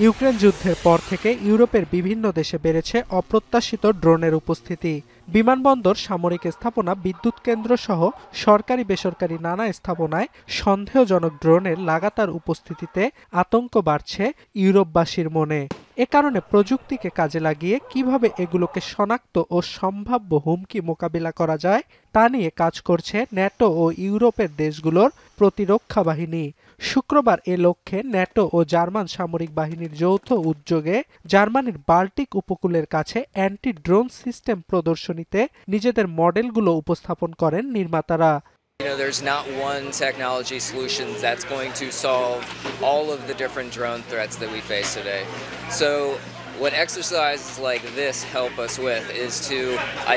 Ukraine যুদ্ধের পর থেকে ইউরোপের বিভিন্ন দেশে বেড়েছে অপ্রত্যাশিত ড্রোনের উপস্থিতি। বিমানবন্দর, সামরিক স্থাপনা, বিদ্যুৎ কেন্দ্র সহ সরকারি বেসরকারি নানা স্থাপনায় সন্দেহজনক ড্রোনের লাগাতার উপস্থিতিতে আতঙ্ক বাড়ছে ইউরোপবাসীর মনে। এ কারণে প্রযুক্তিকে কাজে লাগিয়ে কিভাবে এগুলোকে শনাক্ত ও সম্ভাব্য হুমকি মোকাবিলা করা যায় তা নিয়ে কাজ করছে ন্যাটো ও ইউরোপের দেশগুলোর প্রতিরক্ষা বাহিনী। শুক্রবার এ লক্ষ্যে ন্যাটো ও জার্মান সামরিক বাহিনীর যৌথ উদ্যোগে জার্মানির বাল্টিক উপকূলের কাছে অ্যান্টি ড্রোন সিস্টেম প্রদর্শনীতে নিজেদের মডেলগুলো উপস্থাপন করেন নির্মাতারা। There's not one technology solution that's going to solve all of the different drone threats that we face today. So what exercises like this help us with is to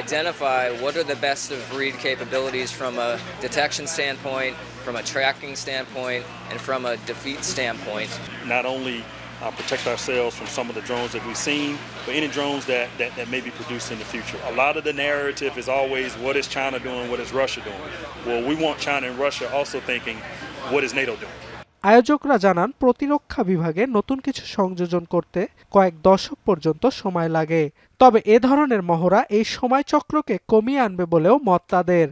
identify what are the best of breed capabilities from a detection standpoint, from a tracking standpoint, and from a defeat standpoint. Not only protect ourselves from some of the drones that we've seen, but any drones that may be produced in the future. A lot of the narrative is always, what is China doing, what is Russia doing? Well, we want China and Russia also thinking, what is NATO doing? আয়োজকরা জানান, প্রতিরক্ষা বিভাগে নতুন কিছু সংযোজন করতে কয়েক দশক পর্যন্ত সময় লাগে। তবে এ ধরনের মহড়া এই সময়চক্রকে কমিয়ে আনবে বলেও মত তাদের।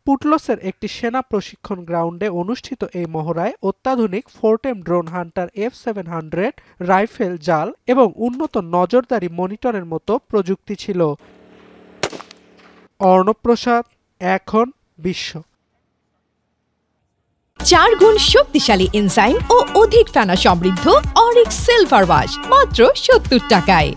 পুটলসের একটি সেনা প্রশিক্ষণ গ্রাউন্ডে অনুষ্ঠিত এই মহড়ায় অত্যাধুনিক ফোরটেম ড্রোন হান্টার F700 রাইফেল, জাল এবং উন্নত নজরদারি মনিটরের মতো প্রযুক্তি ছিল। অর্ণব প্রসাদ, এখন বিশ্ব। 4 গুণ শক্তিশালী এনজাইম ও অধিক ফেনা সমৃদ্ধ অরিক সিলভার ওয়াশ মাত্র 70 টাকায়।